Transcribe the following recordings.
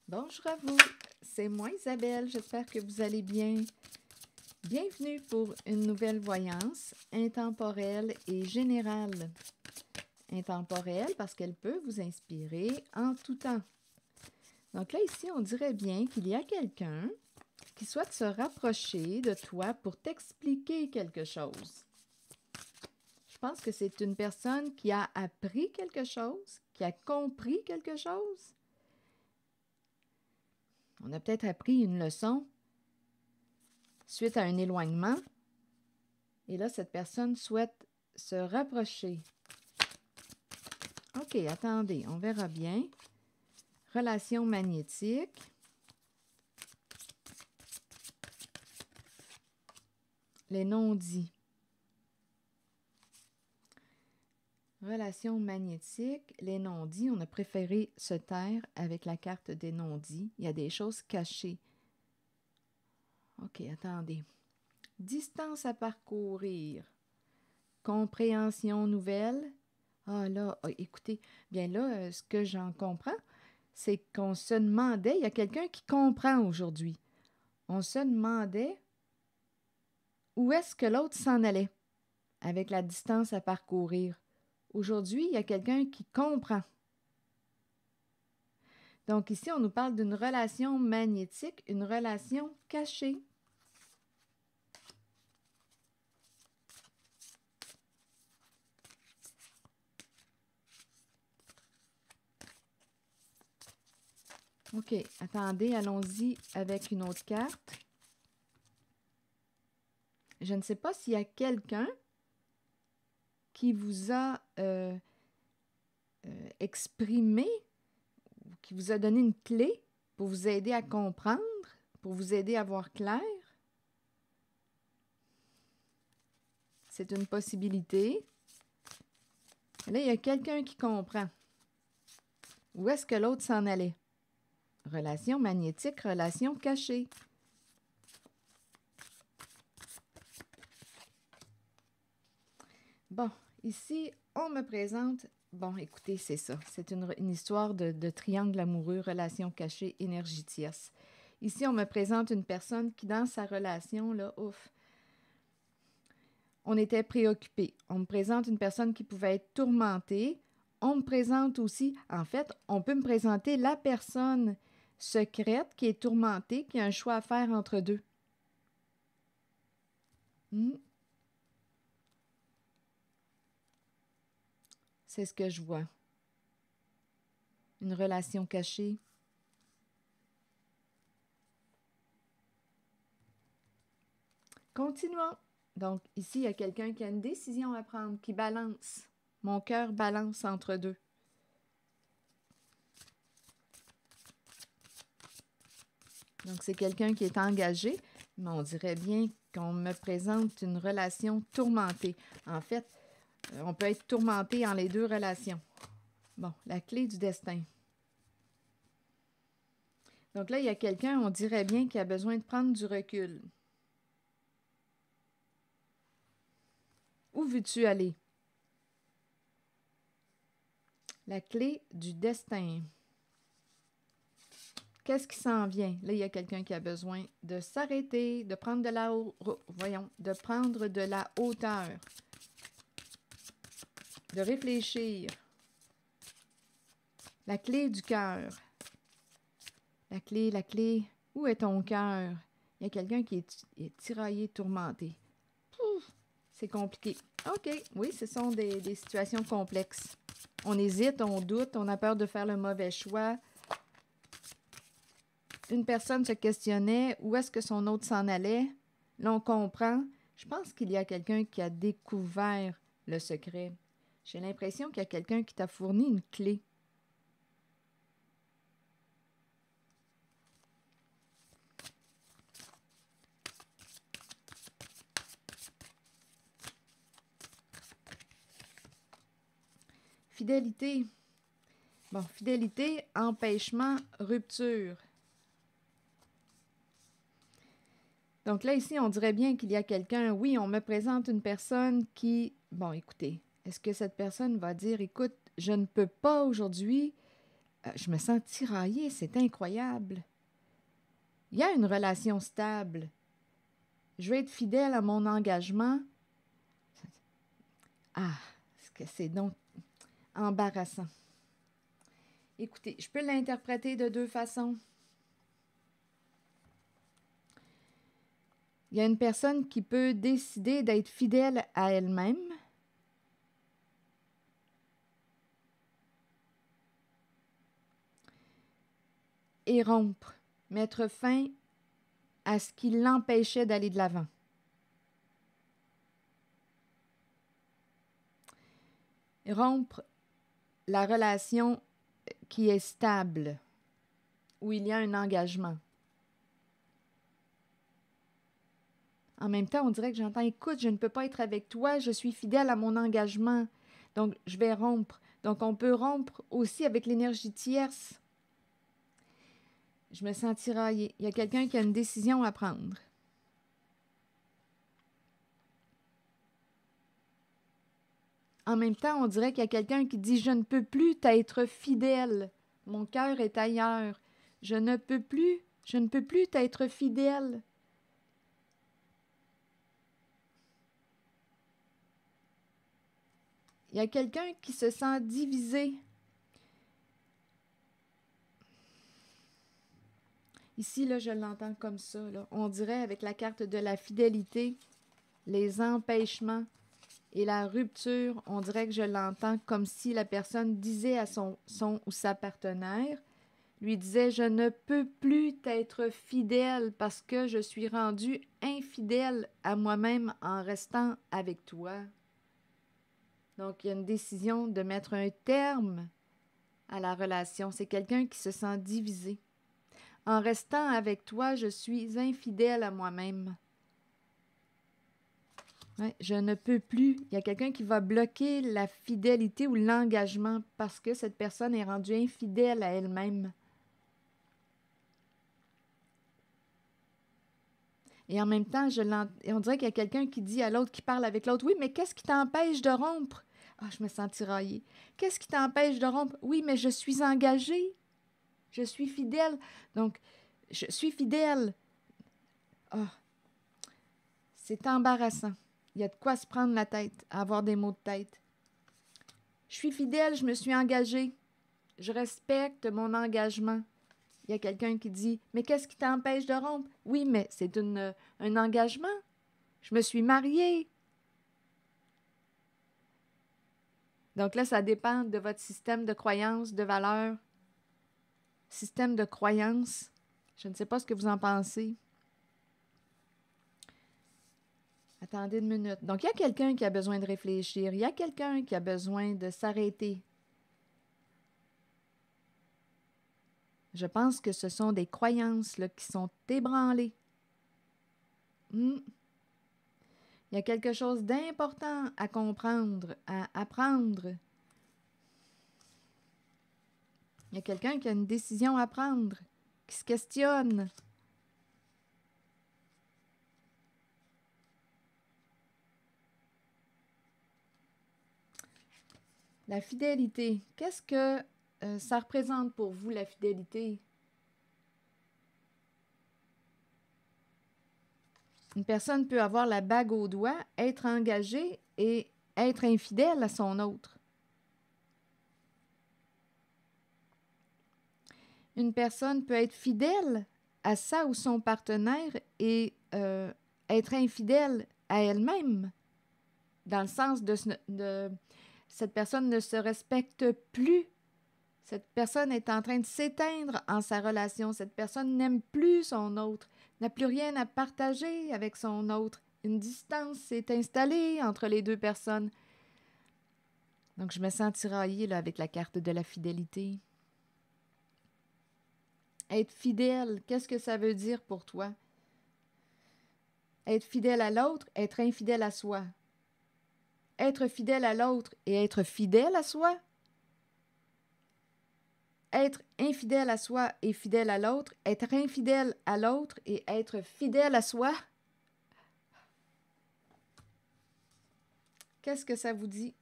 Bonjour à vous, c'est moi Isabelle, j'espère que vous allez bien. Bienvenue pour une nouvelle voyance intemporelle et générale. Intemporelle parce qu'elle peut vous inspirer en tout temps. Donc là, ici, on dirait bien qu'il y a quelqu'un qui souhaite se rapprocher de toi pour t'expliquer quelque chose. Je pense que c'est une personne qui a appris quelque chose, qui a compris quelque chose. On a peut-être appris une leçon suite à un éloignement. Et là, cette personne souhaite se rapprocher. OK, attendez, on verra bien. Relation magnétique. Les non-dits. Relation magnétique, les non-dits. On a préféré se taire avec la carte des non-dits. Il y a des choses cachées. OK, attendez. Distance à parcourir. Compréhension nouvelle. Ah là, écoutez, bien là, ce que j'en comprends, c'est qu'on se demandait, il y a quelqu'un qui comprend aujourd'hui. On se demandait où est-ce que l'autre s'en allait avec la distance à parcourir. Aujourd'hui, il y a quelqu'un qui comprend. Donc ici, on nous parle d'une relation magnétique, une relation cachée. OK, attendez, allons-y avec une autre carte. Je ne sais pas s'il y a quelqu'un qui vous a exprimé, qui vous a donné une clé pour vous aider à comprendre, pour vous aider à voir clair. C'est une possibilité. Là, il y a quelqu'un qui comprend. Où est-ce que l'autre s'en allait? Relation magnétique, relation cachée. Bon, ici, on me présente... Bon, écoutez, c'est ça. C'est une histoire de triangle amoureux, relation cachée, énergie tierce. Ici, on me présente une personne qui, dans sa relation, là, ouf, on était préoccupé. On me présente une personne qui pouvait être tourmentée. On me présente aussi, en fait, on peut me présenter la personne secrète qui est tourmentée, qui a un choix à faire entre deux. C'est ce que je vois. Une relation cachée. Continuons. Donc, ici, il y a quelqu'un qui a une décision à prendre, qui balance. Mon cœur balance entre deux. Donc, c'est quelqu'un qui est engagé, mais on dirait bien qu'on me présente une relation tourmentée. En fait, on peut être tourmenté en les deux relations. Bon, la clé du destin. Donc là, il y a quelqu'un, on dirait bien, qui a besoin de prendre du recul. Où veux-tu aller? La clé du destin. Qu'est-ce qui s'en vient? Là, il y a quelqu'un qui a besoin de s'arrêter, de prendre de la de prendre de la hauteur, de réfléchir. La clé du cœur. La clé. Où est ton cœur? Il y a quelqu'un qui est tiraillé, tourmenté. C'est compliqué. OK, oui, ce sont des situations complexes. On hésite, on doute, on a peur de faire le mauvais choix. Une personne se questionnait où est-ce que son autre s'en allait. Là, on comprend. Je pense qu'il y a quelqu'un qui a découvert le secret. J'ai l'impression qu'il y a quelqu'un qui t'a fourni une clé. Fidélité. Bon, fidélité, empêchement, rupture. Donc là, ici, on dirait bien qu'il y a quelqu'un, oui, on me présente une personne qui... Bon, écoutez, est-ce que cette personne va dire, écoute, je ne peux pas aujourd'hui Je me sens tiraillée, c'est incroyable. Il y a une relation stable. Je vais être fidèle à mon engagement. Ah, c'est donc embarrassant. Écoutez, je peux l'interpréter de deux façons. Il y a une personne qui peut décider d'être fidèle à elle-même. Et rompre, mettre fin à ce qui l'empêchait d'aller de l'avant. Rompre la relation qui est stable, où il y a un engagement. En même temps, on dirait que j'entends, écoute, je ne peux pas être avec toi, je suis fidèle à mon engagement, donc je vais rompre. Donc on peut rompre aussi avec l'énergie tierce. Je me sens tiraillée. Il y a quelqu'un qui a une décision à prendre. En même temps, on dirait qu'il y a quelqu'un qui dit « Je ne peux plus t'être fidèle. Mon cœur est ailleurs. Je ne peux plus t'être fidèle. » Il y a quelqu'un qui se sent divisé. Ici, là, je l'entends comme ça. Là. On dirait avec la carte de la fidélité, les empêchements et la rupture, on dirait que je l'entends comme si la personne disait à son ou sa partenaire, lui disait « Je ne peux plus t'être fidèle parce que je suis rendu infidèle à moi-même en restant avec toi. » Donc, il y a une décision de mettre un terme à la relation. C'est quelqu'un qui se sent divisé. En restant avec toi, je suis infidèle à moi-même. Ouais, je ne peux plus. Il y a quelqu'un qui va bloquer la fidélité ou l'engagement parce que cette personne est rendue infidèle à elle-même. Et en même temps, on dirait qu'il y a quelqu'un qui dit à l'autre, qui parle avec l'autre, « Oui, mais qu'est-ce qui t'empêche de rompre? » Ah, je me sens tiraillée. « Qu'est-ce qui t'empêche de rompre? » « Oui, mais je suis engagée. Je suis fidèle. Donc, je suis fidèle. » Ah, c'est embarrassant. Il y a de quoi se prendre la tête, avoir des maux de tête. Je suis fidèle, je me suis engagée. Je respecte mon engagement. Il y a quelqu'un qui dit, « Mais qu'est-ce qui t'empêche de rompre? » « Oui, mais c'est un engagement. Je me suis mariée. » Donc là, ça dépend de votre système de croyances, de valeurs. Système de croyances. Je ne sais pas ce que vous en pensez. Attendez une minute. Donc, il y a quelqu'un qui a besoin de réfléchir. Il y a quelqu'un qui a besoin de s'arrêter. Je pense que ce sont des croyances là, qui sont ébranlées. Il y a quelque chose d'important à comprendre, à apprendre. Il y a quelqu'un qui a une décision à prendre, qui se questionne. La fidélité. Qu'est-ce que ça représente pour vous, la fidélité? Une personne peut avoir la bague au doigt, être engagée et être infidèle à son autre. Une personne peut être fidèle à sa ou son partenaire et être infidèle à elle-même, dans le sens de cette personne ne se respecte plus. Cette personne est en train de s'éteindre en sa relation. Cette personne n'aime plus son autre, n'a plus rien à partager avec son autre. Une distance s'est installée entre les deux personnes. Donc, je me sens tiraillée là, avec la carte de la fidélité. Être fidèle, qu'est-ce que ça veut dire pour toi? Être fidèle à l'autre, être infidèle à soi. Être fidèle à l'autre et être fidèle à soi. Être infidèle à soi et fidèle à l'autre. Être infidèle à l'autre et être fidèle à soi. Qu'est-ce que ça vous dit?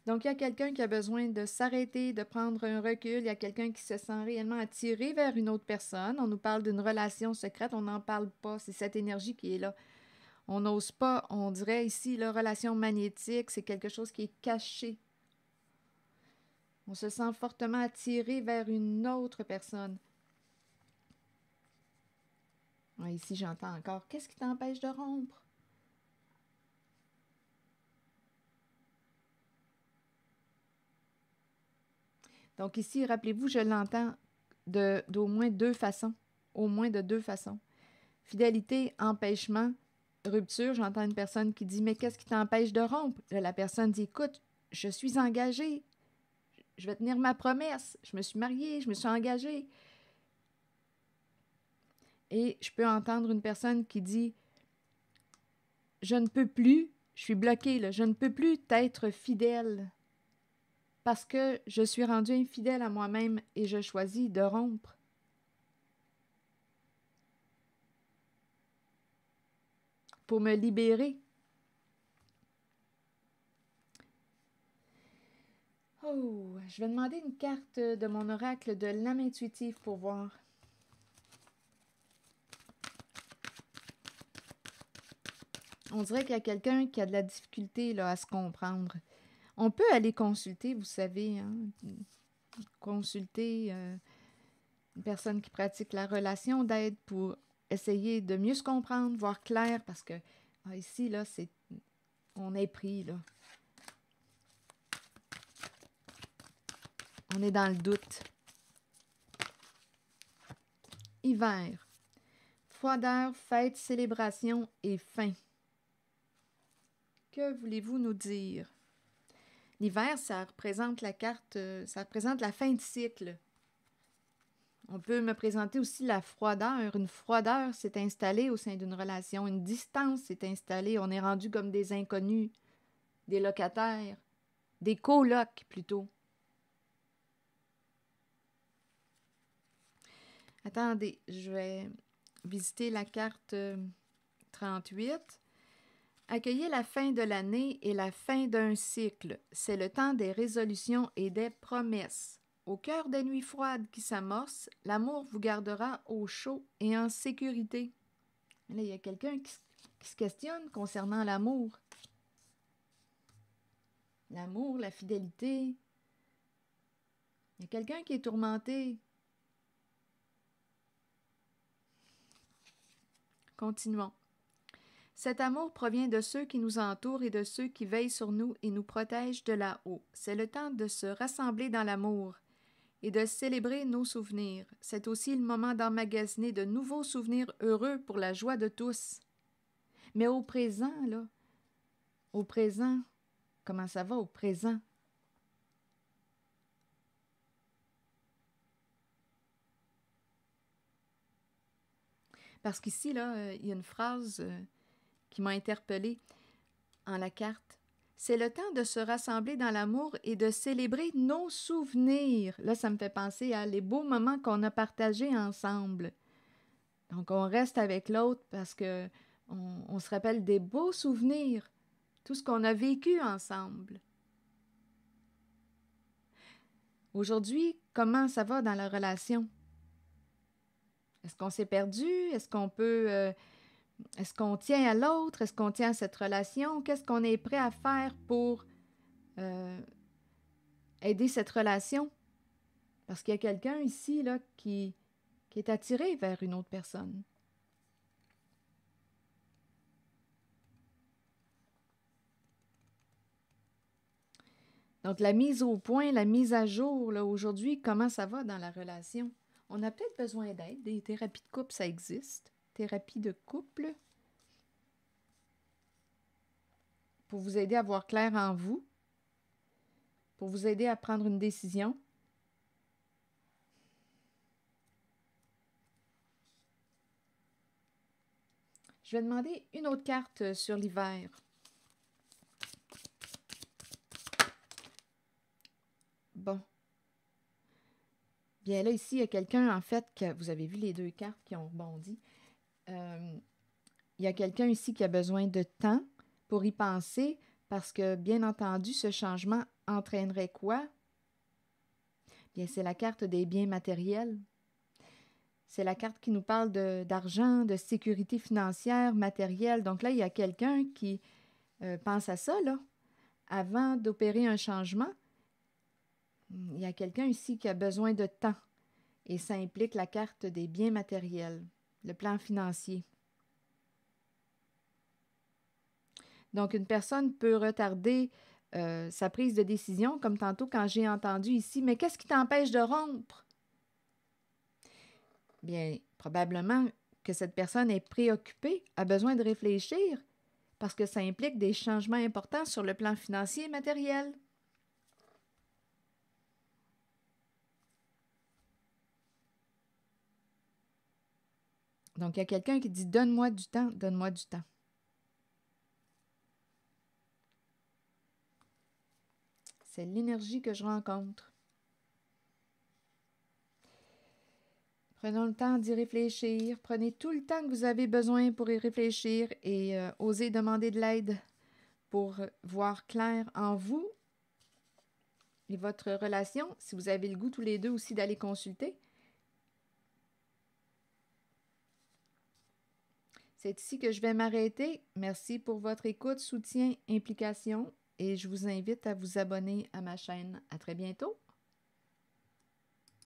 Donc, il y a quelqu'un qui a besoin de s'arrêter, de prendre un recul. Il y a quelqu'un qui se sent réellement attiré vers une autre personne. On nous parle d'une relation secrète, on n'en parle pas. C'est cette énergie qui est là. On n'ose pas, on dirait ici, la relation magnétique, c'est quelque chose qui est caché. On se sent fortement attiré vers une autre personne. Ouais, ici, j'entends encore. Qu'est-ce qui t'empêche de rompre? Donc ici, rappelez-vous, je l'entends d'au moins deux façons. Au moins de deux façons. Fidélité, empêchement, rupture. J'entends une personne qui dit « Mais qu'est-ce qui t'empêche de rompre? » La personne dit « Écoute, je suis engagée. Je vais tenir ma promesse. Je me suis mariée, je me suis engagée. » Et je peux entendre une personne qui dit « Je ne peux plus, je suis bloquée, là, je ne peux plus t'être fidèle parce que je suis rendue infidèle à moi-même et je choisis de rompre. » Pour me libérer. Oh, je vais demander une carte de mon oracle de l'âme intuitive pour voir. On dirait qu'il y a quelqu'un qui a de la difficulté là, à se comprendre. On peut aller consulter, vous savez, hein, consulter une personne qui pratique la relation d'aide pour essayer de mieux se comprendre, voir clair, parce que ici, là, on est pris, là. On est dans le doute. Hiver. Froideur, fête, célébration et fin. Que voulez-vous nous dire? L'hiver, ça représente la carte, ça représente la fin de cycle. On peut me présenter aussi la froideur. Une froideur s'est installée au sein d'une relation. Une distance s'est installée. On est rendu comme des inconnus, des locataires, des colocs plutôt. Attendez, je vais visiter la carte 38. Accueillez la fin de l'année et la fin d'un cycle. C'est le temps des résolutions et des promesses. Au cœur des nuits froides qui s'amorcent, l'amour vous gardera au chaud et en sécurité. Là, il y a quelqu'un qui se questionne concernant l'amour. L'amour, la fidélité. Il y a quelqu'un qui est tourmenté. Continuons. Cet amour provient de ceux qui nous entourent et de ceux qui veillent sur nous et nous protègent de là-haut. C'est le temps de se rassembler dans l'amour et de célébrer nos souvenirs. C'est aussi le moment d'emmagasiner de nouveaux souvenirs heureux pour la joie de tous. Mais au présent, là, au présent, comment ça va au présent? Parce qu'ici, là, il y a une phrase qui m'a interpellée en la carte. C'est le temps de se rassembler dans l'amour et de célébrer nos souvenirs. Là, ça me fait penser à les beaux moments qu'on a partagés ensemble. Donc, on reste avec l'autre parce que on se rappelle des beaux souvenirs, tout ce qu'on a vécu ensemble. Aujourd'hui, comment ça va dans la relation? Est-ce qu'on s'est perdu? Est-ce qu'on peut... est-ce qu'on tient à l'autre? Est-ce qu'on tient à cette relation? Qu'est-ce qu'on est prêt à faire pour aider cette relation? Parce qu'il y a quelqu'un ici là, qui est attiré vers une autre personne. Donc, la mise au point, la mise à jour, là, aujourd'hui, comment ça va dans la relation? On a peut-être besoin d'aide. Des thérapies de couple, ça existe. Thérapie de couple. Pour vous aider à voir clair en vous. Pour vous aider à prendre une décision. Je vais demander une autre carte sur l'hiver. Bon. Bien là, ici, il y a quelqu'un, en fait, que vous avez vu les deux cartes qui ont rebondi. Il y a quelqu'un ici qui a besoin de temps pour y penser parce que, bien entendu, ce changement entraînerait quoi? Bien, c'est la carte des biens matériels. C'est la carte qui nous parle d'argent, de sécurité financière, matérielle. Donc là, il y a quelqu'un qui pense à ça, là. Avant d'opérer un changement, il y a quelqu'un ici qui a besoin de temps. Et ça implique la carte des biens matériels, le plan financier. Donc, une personne peut retarder sa prise de décision, comme tantôt quand j'ai entendu ici, mais qu'est-ce qui t'empêche de rompre? Bien, probablement que cette personne est préoccupée, a besoin de réfléchir, parce que ça implique des changements importants sur le plan financier et matériel. Donc, il y a quelqu'un qui dit « Donne-moi du temps, donne-moi du temps ». C'est l'énergie que je rencontre. Prenons le temps d'y réfléchir. Prenez tout le temps que vous avez besoin pour y réfléchir et osez demander de l'aide pour voir clair en vous et votre relation. Si vous avez le goût tous les deux aussi d'aller consulter. C'est ici que je vais m'arrêter. Merci pour votre écoute, soutien, implication et je vous invite à vous abonner à ma chaîne. À très bientôt.